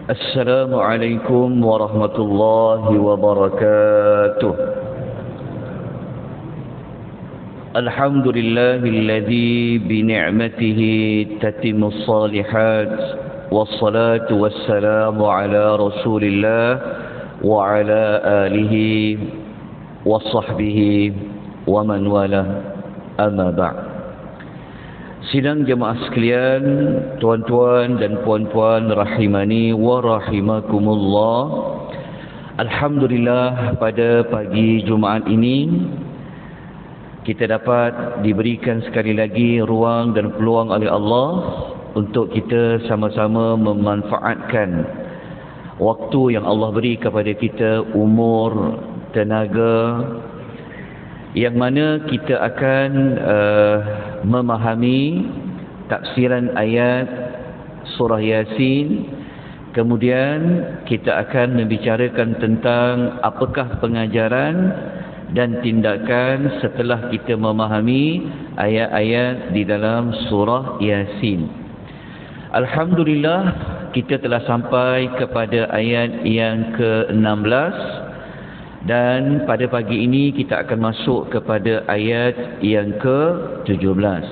السلام عليكم ورحمة الله وبركاته. الحمد لله الذي بنعمته تتم الصالحات، والصلاة والسلام على رسول الله وعلى آله وصحبه ومن والاه. أما بعد. Sidang jemaah sekalian, tuan-tuan dan puan-puan rahimani wa rahimakumullah. Alhamdulillah, pada pagi Jumaat ini kita dapat diberikan sekali lagi ruang dan peluang oleh Allah untuk kita sama-sama memanfaatkan waktu yang Allah beri kepada kita, umur, tenaga, yang mana kita akan memahami tafsiran ayat surah Yasin. Kemudian kita akan membicarakan tentang apakah pengajaran dan tindakan setelah kita memahami ayat-ayat di dalam surah Yasin. Alhamdulillah, kita telah sampai kepada ayat yang ke-16. Dan pada pagi ini kita akan masuk kepada ayat yang ke-17.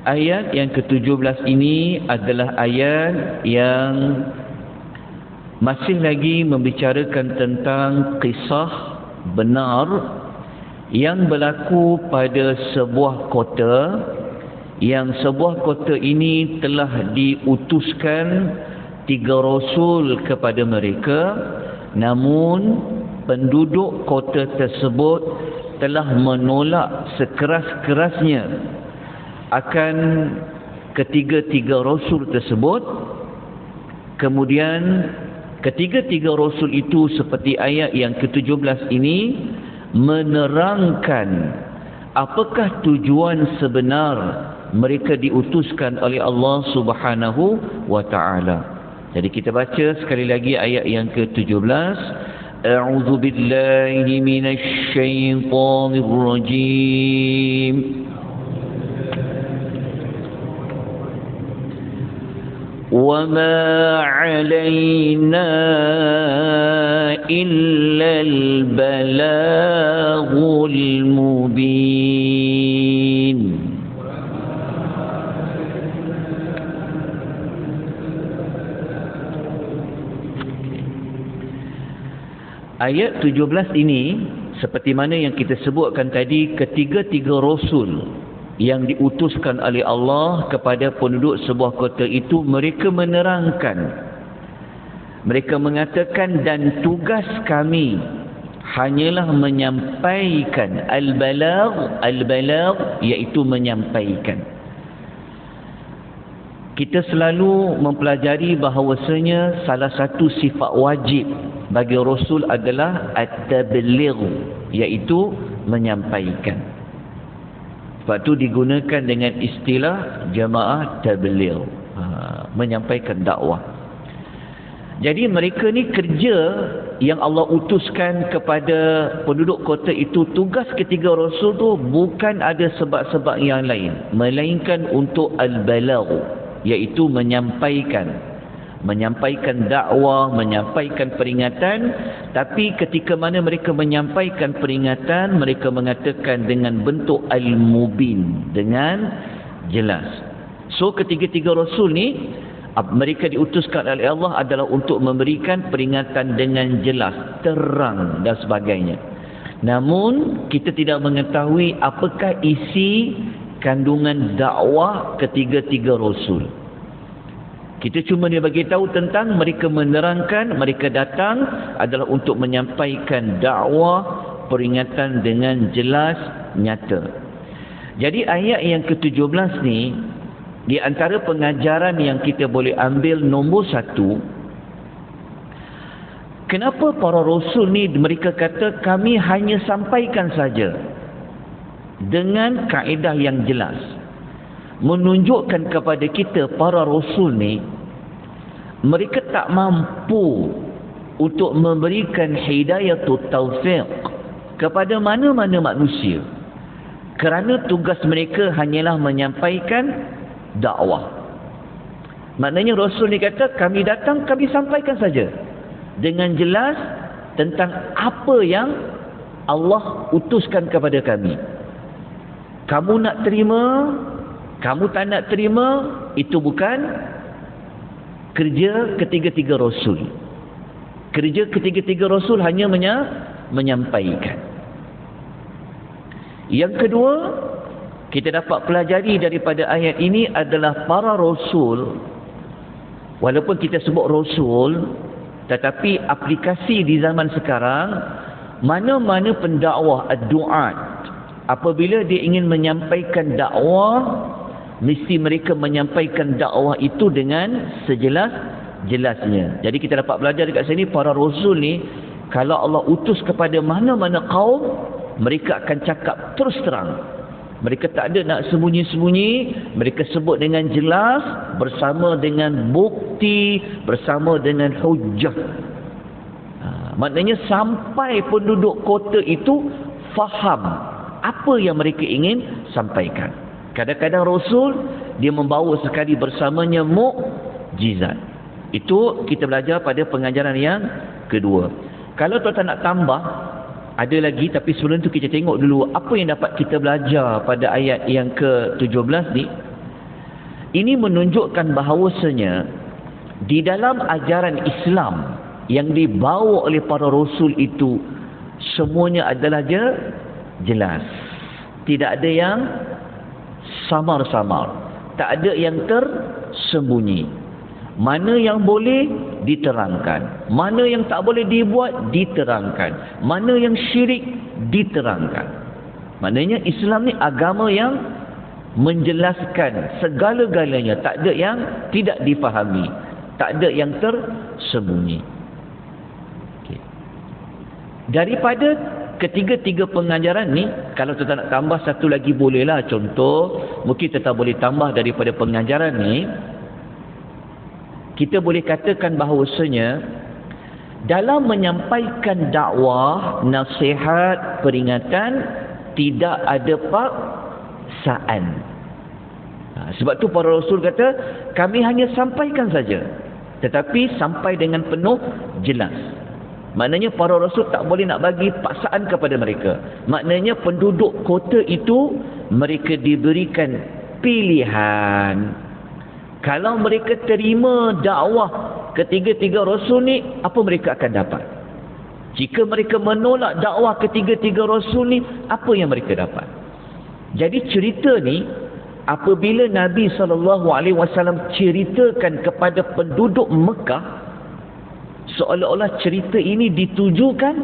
Ayat yang ke-17 ini adalah ayat yang masih lagi membicarakan tentang kisah benar yang berlaku pada sebuah kota, yang sebuah kota ini telah diutuskan 3 rasul kepada mereka, namun penduduk kota tersebut telah menolak sekeras-kerasnya akan ketiga-tiga rasul tersebut. Kemudian ketiga-tiga rasul itu, seperti ayat yang ke-17 ini, menerangkan apakah tujuan sebenar mereka diutuskan oleh Allah Subhanahu wa ta'ala. Jadi kita baca sekali lagi ayat yang ke-17. أعوذ بالله من الشيطان الرجيم وما علينا إلا البلاغ المبين. Ayat 17 ini, seperti mana yang kita sebutkan tadi, ketiga-tiga rasul yang diutuskan oleh Allah kepada penduduk sebuah kota itu, mereka menerangkan, mereka mengatakan, dan tugas kami hanyalah menyampaikan al-balagh, iaitu menyampaikan. Kita selalu mempelajari bahawasanya salah satu sifat wajib bagi Rasul adalah at-tabligh, iaitu menyampaikan. Sebab itu digunakan dengan istilah jamaah tabligh, menyampaikan dakwah. Jadi mereka ni kerja yang Allah utuskan kepada penduduk kota itu, tugas ketiga Rasul tu bukan ada sebab-sebab yang lain, melainkan untuk al-balagh, iaitu menyampaikan dakwah, menyampaikan peringatan. Tapi ketika mana mereka menyampaikan peringatan, mereka mengatakan dengan bentuk al-mubin, dengan jelas. So ketiga-tiga rasul ni, mereka diutuskan oleh Allah adalah untuk memberikan peringatan dengan jelas, terang dan sebagainya. Namun kita tidak mengetahui apakah isi kandungan dakwah ketiga-tiga rasul. Kita cuma dia bagi tahu tentang mereka menerangkan, mereka datang adalah untuk menyampaikan dakwah, peringatan dengan jelas, nyata. Jadi ayat yang ke-17 ni, di antara pengajaran yang kita boleh ambil, nombor satu, kenapa para rasul ni mereka kata kami hanya sampaikan saja, dengan kaedah yang jelas, menunjukkan kepada kita para rasul ni mereka tak mampu untuk memberikan hidayatut taufiq kepada mana-mana manusia, kerana tugas mereka hanyalah menyampaikan dakwah. Maknanya Rasul ni kata, kami datang, kami sampaikan saja dengan jelas tentang apa yang Allah utuskan kepada kami. Kamu nak terima, kamu tak nak terima, itu bukan kerja ketiga-tiga Rasul. Kerja ketiga-tiga Rasul hanya menyampaikan. Yang kedua, kita dapat pelajari daripada ayat ini adalah para Rasul, walaupun kita sebut Rasul, tetapi aplikasi di zaman sekarang, mana-mana pendakwah ad-du'at, apabila dia ingin menyampaikan dakwah, mesti mereka menyampaikan dakwah itu dengan sejelas-jelasnya. Jadi kita dapat belajar dekat sini, para Rasul ni, kalau Allah utus kepada mana-mana kaum, mereka akan cakap terus terang. Mereka tak ada nak sembunyi-sembunyi. Mereka sebut dengan jelas, bersama dengan bukti, bersama dengan hujah. Maknanya sampai penduduk kota itu faham apa yang mereka ingin sampaikan. Kadang-kadang Rasul, dia membawa sekali bersamanya mukjizat. Itu kita belajar pada pengajaran yang kedua. Kalau tuan-tuan nak tambah, ada lagi, tapi sebelum tu kita tengok dulu apa yang dapat kita belajar pada ayat yang ke-17 ni. Ini menunjukkan bahawasanya di dalam ajaran Islam yang dibawa oleh para Rasul itu, semuanya adalah jelas. Tidak ada yang samar-samar, tak ada yang tersembunyi. Mana yang boleh diterangkan, mana yang tak boleh dibuat diterangkan, mana yang syirik diterangkan. Maknanya Islam ni agama yang menjelaskan segala-galanya, tak ada yang tidak difahami, tak ada yang tersembunyi. Okay. Daripada ketiga-tiga pengajaran ni, kalau kita nak tambah satu lagi bolehlah. Contoh, mungkin kita boleh tambah daripada pengajaran ni, kita boleh katakan bahawasanya dalam menyampaikan dakwah, nasihat, peringatan, tidak ada paksaan. Sebab tu para Rasul kata, kami hanya sampaikan saja, tetapi sampai dengan penuh jelas. Maknanya para Rasul tak boleh nak bagi paksaan kepada mereka. Maknanya penduduk kota itu, mereka diberikan pilihan. Kalau mereka terima dakwah ketiga-tiga Rasul ni, apa mereka akan dapat? Jika mereka menolak dakwah ketiga-tiga Rasul ni, apa yang mereka dapat? Jadi cerita ni, apabila Nabi SAW ceritakan kepada penduduk Mekah, seolah-olah cerita ini ditujukan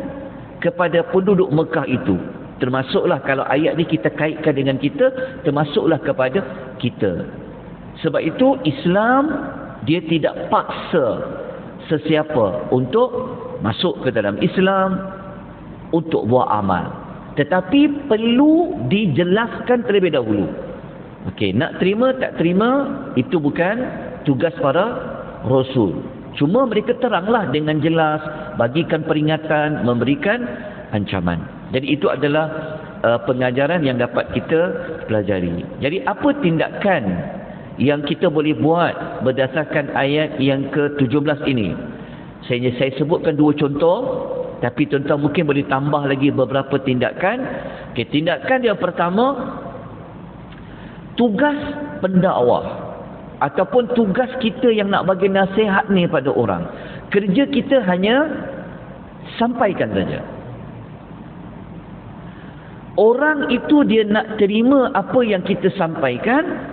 kepada penduduk Mekah itu. Termasuklah kalau ayat ni kita kaitkan dengan kita, termasuklah kepada kita. Sebab itu Islam, dia tidak paksa sesiapa untuk masuk ke dalam Islam, untuk buat amal. Tetapi perlu dijelaskan terlebih dahulu. Okey, nak terima tak terima, itu bukan tugas para Rasul. Cuma mereka teranglah dengan jelas, bagikan peringatan, memberikan ancaman. Jadi itu adalah pengajaran yang dapat kita pelajari. Jadi apa tindakan yang kita boleh buat berdasarkan ayat yang ke-17 ini? Saya sebutkan dua contoh, tapi tuan-tuan mungkin boleh tambah lagi beberapa tindakan. Okay, tindakan yang pertama, tugas pendakwah ataupun tugas kita yang nak bagi nasihat ni pada orang, kerja kita hanya sampaikan saja. Orang itu dia nak terima apa yang kita sampaikan,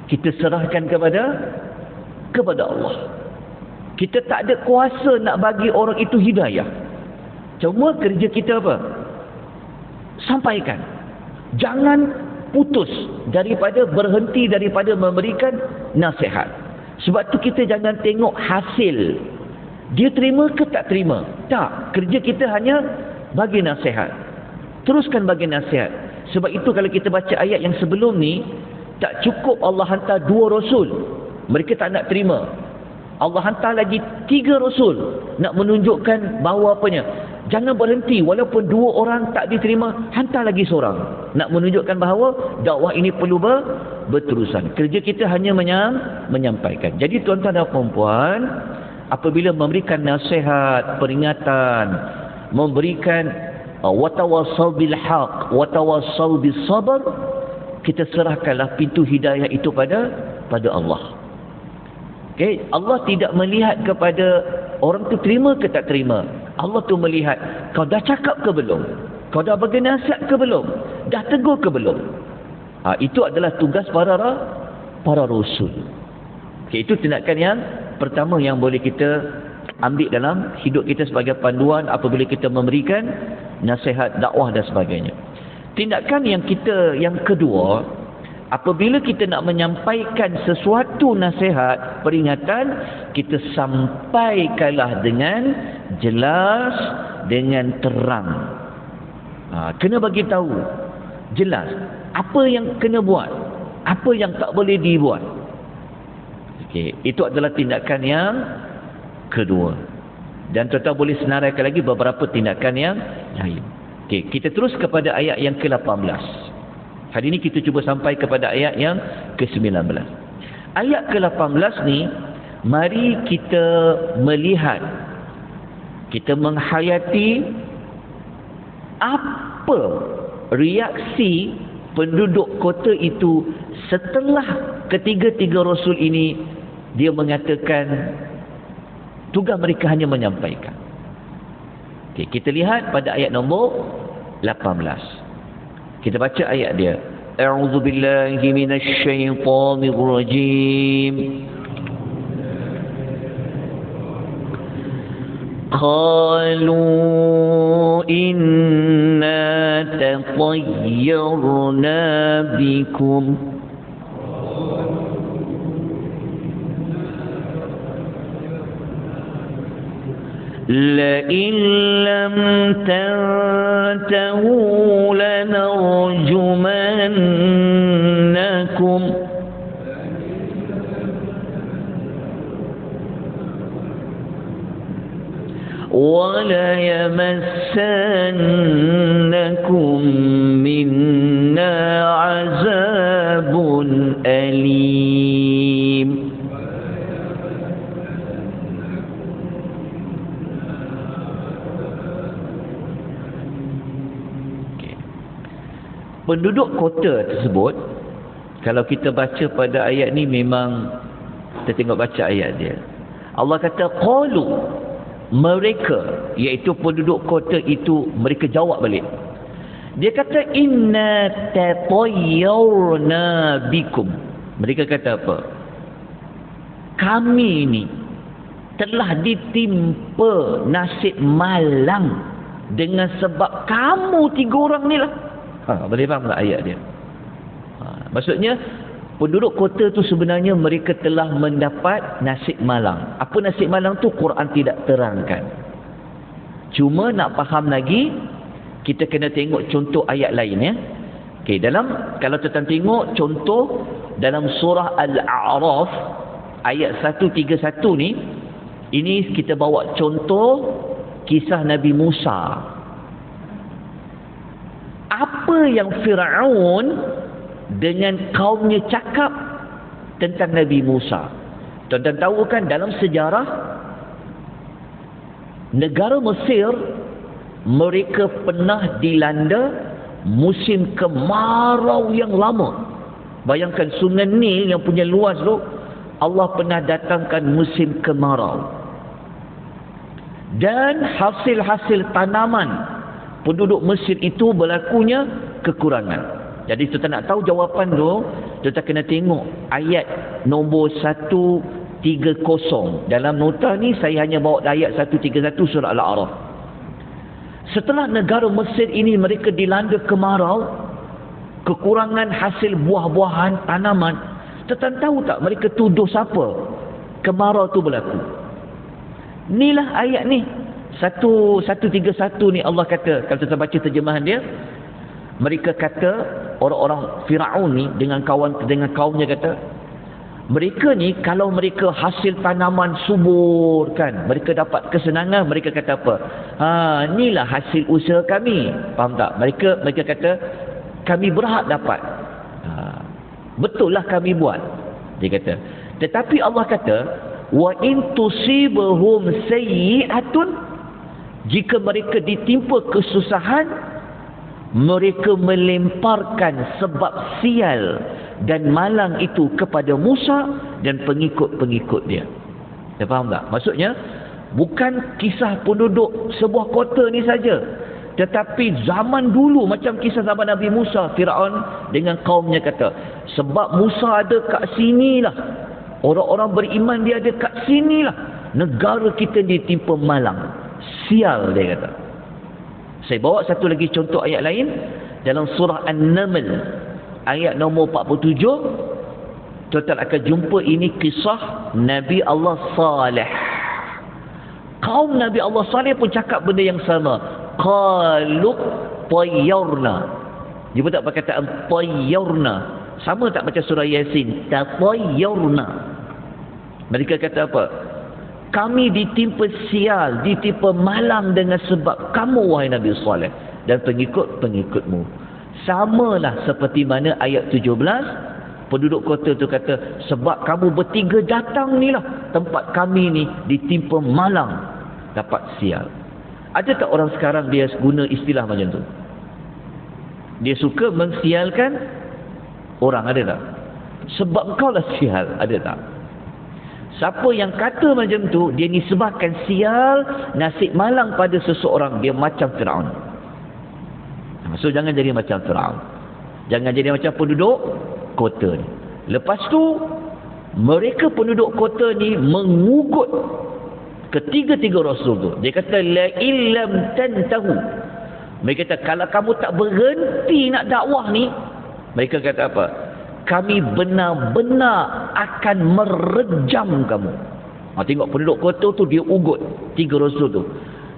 kita serahkan kepada Allah. Kita tak ada kuasa nak bagi orang itu hidayah. Cuma kerja kita apa? Sampaikan. Jangan putus berhenti daripada memberikan nasihat. Sebab tu kita jangan tengok hasil. Dia terima ke tak terima? Tak. Kerja kita hanya bagi nasihat. Teruskan bagi nasihat. Sebab itu kalau kita baca ayat yang sebelum ni, tak cukup Allah hantar 2 Rasul, mereka tak nak terima. Allah hantar lagi 3 Rasul, nak menunjukkan bahawa apanya? Jangan berhenti walaupun 2 orang tak diterima, hantar lagi seorang. Nak menunjukkan bahawa dakwah ini perlu berterusan. Kerja kita hanya menyampaikan. Jadi tuan-tuan dan puan-puan, apabila memberikan nasihat, peringatan, memberikan watawassaw bil haq, watawassaw bis sabr, kita serahkanlah pintu hidayah itu pada Allah. Okay? Allah tidak melihat kepada orang tu terima ke tak terima. Allah tu melihat kau dah cakap ke belum, kau dah bagi nasihat ke belum, dah tegur ke belum. Itu adalah tugas para rasul. Okay, itu tindakan yang pertama yang boleh kita ambil dalam hidup kita sebagai panduan apabila kita memberikan nasihat, dakwah dan sebagainya. Tindakan yang kedua, apabila kita nak menyampaikan sesuatu nasihat, peringatan, kita sampaikanlah dengan jelas, dengan terang. Kena bagi tahu jelas apa yang kena buat, apa yang tak boleh dibuat. Okey, itu adalah tindakan yang kedua. Dan tuan-tuan boleh senaraikan lagi beberapa tindakan yang lain. Okey, kita terus kepada ayat yang ke-18. Hari ini kita cuba sampai kepada ayat yang ke-19. Ayat ke-18 ni, mari kita melihat, kita menghayati apa reaksi penduduk kota itu setelah ketiga-tiga rasul ini dia mengatakan tugas mereka hanya menyampaikan. Okey, kita lihat pada ayat nombor 18. Kita baca ayat dia. A'udzu billahi minasy syaithanir rajim. Qalu inna tatayyarna bikum لئن لم تنتهوا لنرجمنكم وليمسنكم منا عذاب أليم. Penduduk kota tersebut, kalau kita baca pada ayat ni, memang kita tengok baca ayat dia. Allah kata qalu, mereka, iaitu penduduk kota itu, mereka jawab balik. Dia kata inna tatayyarna bikum. Mereka kata apa? Kami ni telah ditimpa nasib malang dengan sebab kamu 3 orang ni lah. Boleh faham tak ayat dia? Maksudnya penduduk kota tu sebenarnya mereka telah mendapat nasib malang. Apa nasib malang tu Quran tidak terangkan. Cuma nak faham lagi, kita kena tengok contoh ayat lain ya. Okey, kalau tuan tengok contoh dalam surah Al-A'raf ayat 131 ni, ini kita bawa contoh kisah Nabi Musa. Apa yang Fir'aun dengan kaumnya cakap tentang Nabi Musa. Tuan-tuan tahu kan dalam sejarah negara Mesir, mereka pernah dilanda musim kemarau yang lama. Bayangkan Sungai Nil yang punya luas tu, Allah pernah datangkan musim kemarau. Dan hasil-hasil tanaman penduduk Mesir itu berlakunya kekurangan. Jadi kita nak tahu jawapan tu, kita kena tengok ayat nombor 130. Dalam nota ni saya hanya bawa ayat 131 surah Al-A'raf. Setelah negara Mesir ini mereka dilanda kemarau, kekurangan hasil buah-buahan, tanaman, kita tahu tak mereka tuduh siapa kemarau tu berlaku? Inilah ayat ni 131 ni. Allah kata, kalau kita baca terjemahan dia, mereka kata orang-orang Firaun ni dengan kaumnya kata, Mereka ni kalau mereka hasil tanaman subur kan, mereka dapat kesenangan, mereka kata apa? Inilah hasil usaha kami. Faham tak? Mereka kata kami berhak dapat. Betul lah kami buat. Dia kata. Tetapi Allah kata, wa in tusibahum sayyi'atun, jika mereka ditimpa kesusahan, mereka melemparkan sebab sial dan malang itu kepada Musa dan pengikut-pengikut dia. Anda faham tak? Maksudnya bukan kisah penduduk sebuah kota ni saja, tetapi zaman dulu macam kisah zaman Nabi Musa, Firaun dengan kaumnya kata, sebab Musa ada kat sinilah, orang-orang beriman dia ada kat sinilah, negara kita ditimpa malang, sial, dia kata. Saya bawa satu lagi contoh ayat lain dalam surah An-Naml ayat nombor 47. Tuan akan jumpa ini kisah Nabi Allah Saleh. Kaum Nabi Allah Saleh pun cakap benda yang sama. Qalu tayyarna. Jumpa tak perkataan tayyarna? Sama tak macam surah Yasin? Tayyarna. Mereka kata apa? Kami ditimpa sial, ditimpa malang dengan sebab kamu, wahai Nabi Saleh, dan pengikut-pengikutmu. Samalah seperti mana ayat 17, penduduk kota tu kata, sebab kamu bertiga datang ni lah, tempat kami ni ditimpa malang, dapat sial. Ada tak orang sekarang dia guna istilah macam tu? Dia suka mensialkan orang, ada tak? Sebab kau lah sial, ada tak? Siapa yang kata macam tu, dia nisbahkan sial, nasib malang pada seseorang, dia macam Firaun. So jangan jadi macam Firaun. Jangan jadi macam penduduk kota ni. Lepas tu mereka penduduk kota ni mengugut ketiga-tiga rasul tu. Dia kata la illam tantahu. Mereka kata kalau kamu tak berhenti nak dakwah ni, mereka kata apa? Kami benar-benar akan merejam kamu. Tengok penduduk kota tu dia ugut tiga rasul tu.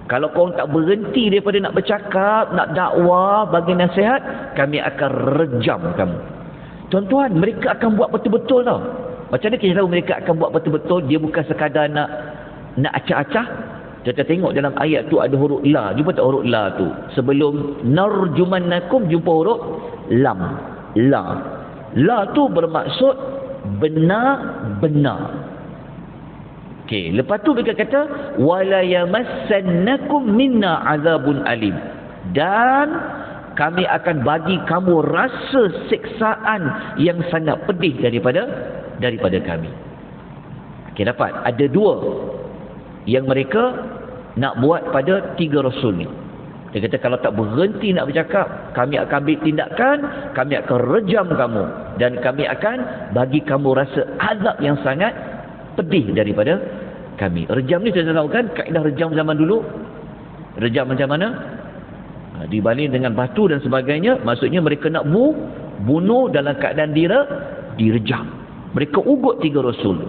Kalau kau tak berhenti daripada nak bercakap, nak dakwah, bagi nasihat, kami akan rejam kamu. Tuan-tuan, mereka akan buat betul-betul tau. Macam mana kita tahu mereka akan buat betul-betul? Dia bukan sekadar nak acah-acah. Kita tengok dalam ayat tu ada huruf la. Jumpa tak huruf la tu? Sebelum narjumannakum jumpa huruf lam. La. La tu bermaksud benar-benar. Okey, lepas tu mereka kata wala yamassannakum minna azabun alim, dan kami akan bagi kamu rasa siksaan yang sangat pedih daripada kami. Okey, dapat ada dua yang mereka nak buat pada tiga rasul ni. Dia kata kalau tak berhenti nak bercakap, kami akan ambil tindakan, kami akan rejam kamu, dan kami akan bagi kamu rasa azab yang sangat pedih daripada kami. Rejam ni saya tahu kan kaedah rejam zaman dulu. Rejam macam mana? Dibanding dengan batu dan sebagainya. Maksudnya mereka nak bunuh dalam keadaan direjam. Mereka ugut tiga rasul.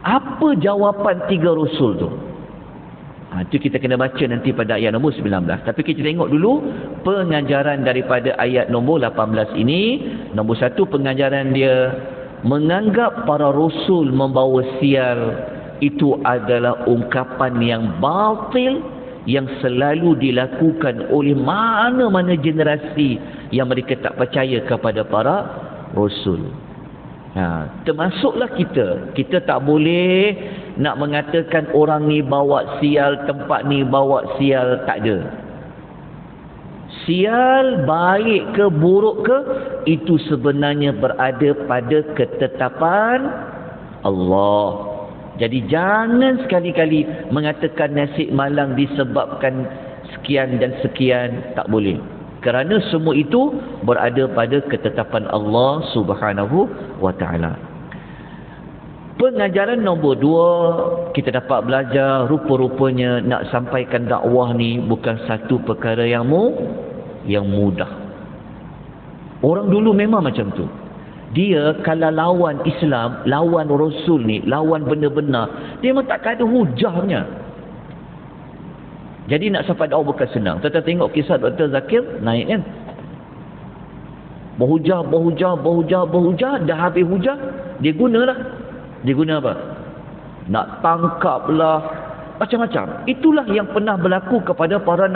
Apa jawapan tiga rasul tu? Itu kita kena baca nanti pada ayat nombor 19. Tapi kita tengok dulu pengajaran daripada ayat nombor 18 ini. Nombor 1, pengajaran dia menganggap para rasul membawa sial itu adalah ungkapan yang batil yang selalu dilakukan oleh mana-mana generasi yang mereka tak percaya kepada para rasul. Termasuklah kita tak boleh nak mengatakan orang ni bawa sial, tempat ni bawa sial, tak ada. Sial baik ke buruk ke, itu sebenarnya berada pada ketetapan Allah. Jadi jangan sekali-kali mengatakan nasib malang disebabkan sekian dan sekian, tak boleh. Kerana semua itu berada pada ketetapan Allah Subhanahu wa taala. Pengajaran nombor 2, kita dapat belajar rupa-rupanya nak sampaikan dakwah ni bukan satu perkara yang mudah. Orang dulu memang macam tu. Dia kalau lawan Islam, lawan Rasul ni, lawan benar-benar, dia memang tak ada hujahnya. Jadi nak sampai dakwah bukan senang. Kita tengok kisah Dr. Zakir naik kan. Berhujah, dah habis hujah, dia gunalah. Dia guna apa? Nak tangkap lah, macam-macam. Itulah yang pernah berlaku kepada para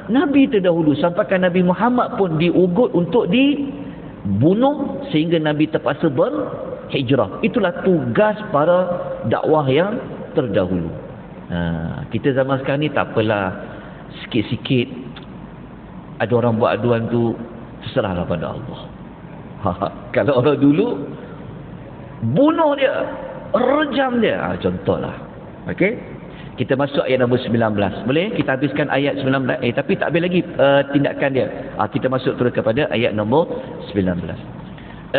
Nabi terdahulu. Sampaikan Nabi Muhammad pun diugut untuk dibunuh sehingga Nabi terpaksa berhijrah. Itulah tugas para dakwah yang terdahulu. Kita zaman sekarang ni tak apalah, sikit-sikit ada orang buat aduan tu, terserahlah pada Allah. Kalau orang dulu bunuh dia, rejam dia, contohlah. Okey, kita masuk ayat nombor 19. Boleh kita habiskan ayat 19, tapi tak habis lagi tindakan dia. Kita masuk terus kepada ayat nombor 19.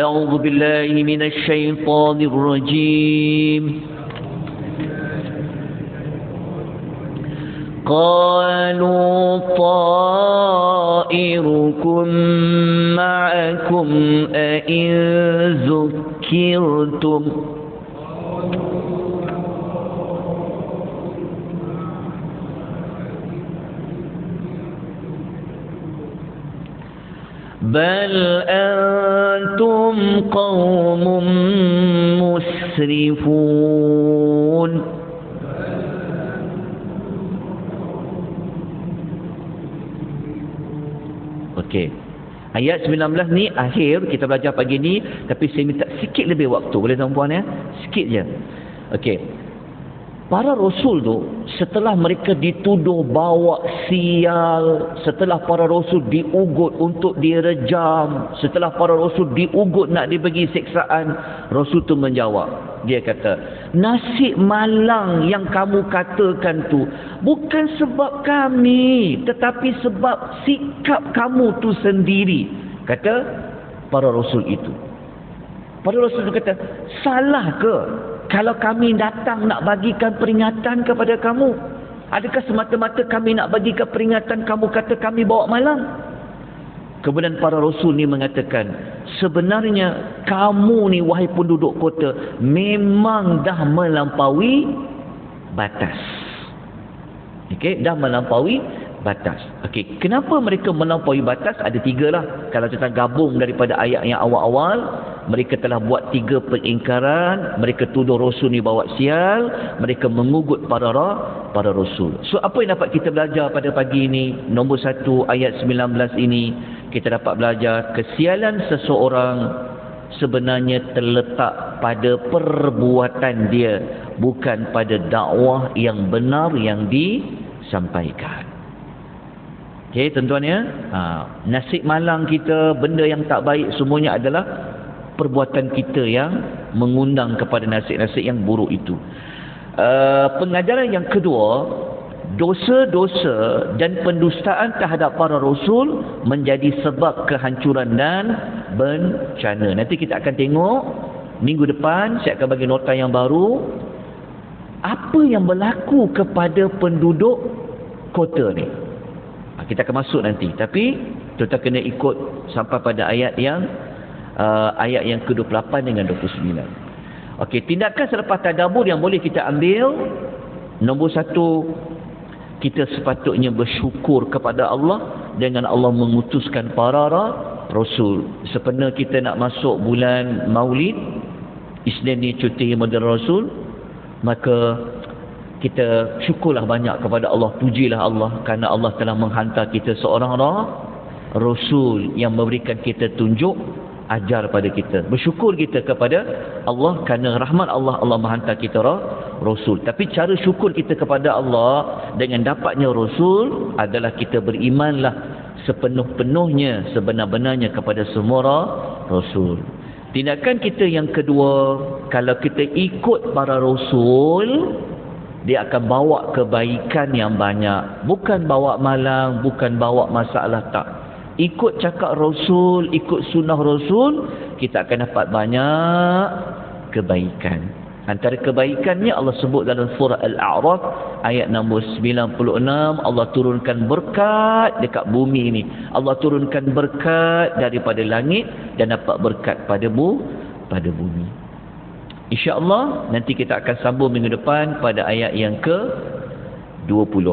A'udzu billahi minasy syaithanir rajim. قالوا طائركم معكم أئن ذكرتم بل أنتم قوم مسرفون. Okey. Ayat 19 ni akhir kita belajar pagi ni, tapi saya minta sikit lebih waktu. Boleh tuan-puan ya? Sikit je. Okey. Para rasul tu setelah mereka dituduh bawa sial, setelah para rasul diugut untuk direjam, setelah para rasul diugut nak dibagi siksaan, rasul tu menjawab. Dia kata, nasib malang yang kamu katakan tu bukan sebab kami, tetapi sebab sikap kamu tu sendiri. Kata para rasul itu. Para rasul itu kata, salah ke kalau kami datang nak bagikan peringatan kepada kamu? Adakah semata-mata kami nak bagikan peringatan, kamu kata kami bawa malang? Kemudian para rasul ni mengatakan, sebenarnya kamu ni wahai penduduk kota memang dah melampaui batas. Okey, dah melampaui batas. Okey, kenapa mereka melampaui batas? Ada tiga lah. Kalau kita gabung daripada ayat yang awal-awal, mereka telah buat tiga pengingkaran. Mereka tuduh rasul ni bawa sial, mereka mengugut para rasul. So apa yang dapat kita belajar pada pagi ini? Nombor 1, ayat 19 ini kita dapat belajar kesialan seseorang sebenarnya terletak pada perbuatan dia, bukan pada dakwah yang benar yang disampaikan. Okey, tuan-tuan ya. Nasib malang kita, benda yang tak baik semuanya adalah perbuatan kita yang mengundang kepada nasib-nasib yang buruk itu. Pengajaran yang kedua, dosa-dosa dan pendustaan terhadap para rasul menjadi sebab kehancuran dan bencana. Nanti kita akan tengok minggu depan, saya akan bagi nota yang baru, apa yang berlaku kepada penduduk kota ni. Kita akan masuk nanti, tapi kita kena ikut sampai pada ayat yang ke-28 dengan 29. Okey, tindakan selepas tadabbur yang boleh kita ambil, nombor 1, kita sepatutnya bersyukur kepada Allah dengan Allah mengutuskan para rasul. Sebenarnya kita nak masuk bulan Maulid, Isnin ni cuti Maulid Rasul, maka kita syukurlah banyak kepada Allah, pujilah Allah kerana Allah telah menghantar kita seorang rasul yang memberikan kita tunjuk, ajar pada kita. Bersyukur kita kepada Allah kerana rahmat Allah, Allah menghantar kita rasul. Tapi cara syukur kita kepada Allah dengan dapatnya rasul adalah kita berimanlah sepenuh-penuhnya, sebenar-benarnya kepada semua rasul. Tindakan kita yang kedua, kalau kita ikut para rasul, dia akan bawa kebaikan yang banyak. Bukan bawa malang, bukan bawa masalah, tak. Ikut cakap rasul, ikut sunnah rasul, kita akan dapat banyak kebaikan. Antara kebaikannya Allah sebut dalam surah Al-A'raf ayat nombor 96, Allah turunkan berkat dekat bumi ini. Allah turunkan berkat daripada langit dan dapat berkat pada bumi. InsyaAllah nanti kita akan sambung minggu depan pada ayat yang ke-20.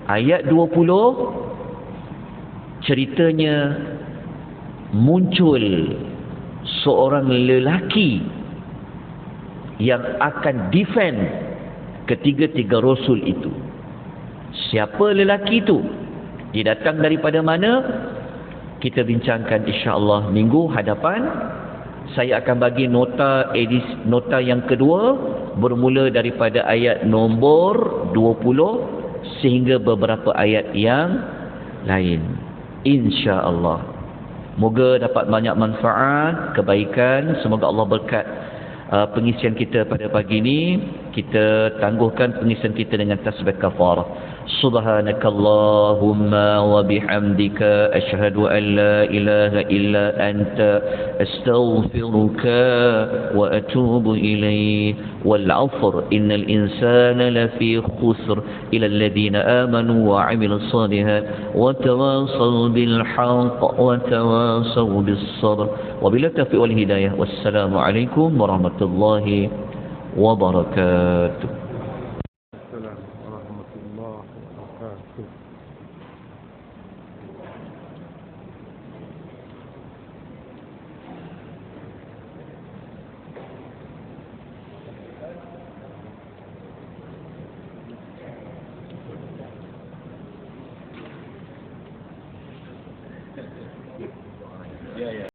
Ayat 20 ceritanya muncul seorang lelaki yang akan defend ketiga-tiga rasul itu. Siapa lelaki itu? Dia datang daripada mana? Kita bincangkan insya-Allah minggu hadapan. Saya akan bagi nota yang kedua bermula daripada ayat nombor 20 sehingga beberapa ayat yang lain. Insya-Allah. Moga dapat banyak manfaat, kebaikan. Semoga Allah berkat pengisian kita pada pagi ini. Kita tangguhkan pengisian kita dengan tasbih kafarah. Subhanakallahumma wa bihamdika asyhadu an la ilaha illa anta astaghfiruka wa atubu ilaik. Wal 'afr innal insana lafi khusr illa alladhina amanu wa 'amilus shalihat wa tawassaw bil haqq wa tawassaw bis sabr. Wabillahi taufiq wal hidayah. Wassalamu alaikum warahmatullahi wabarakatuh.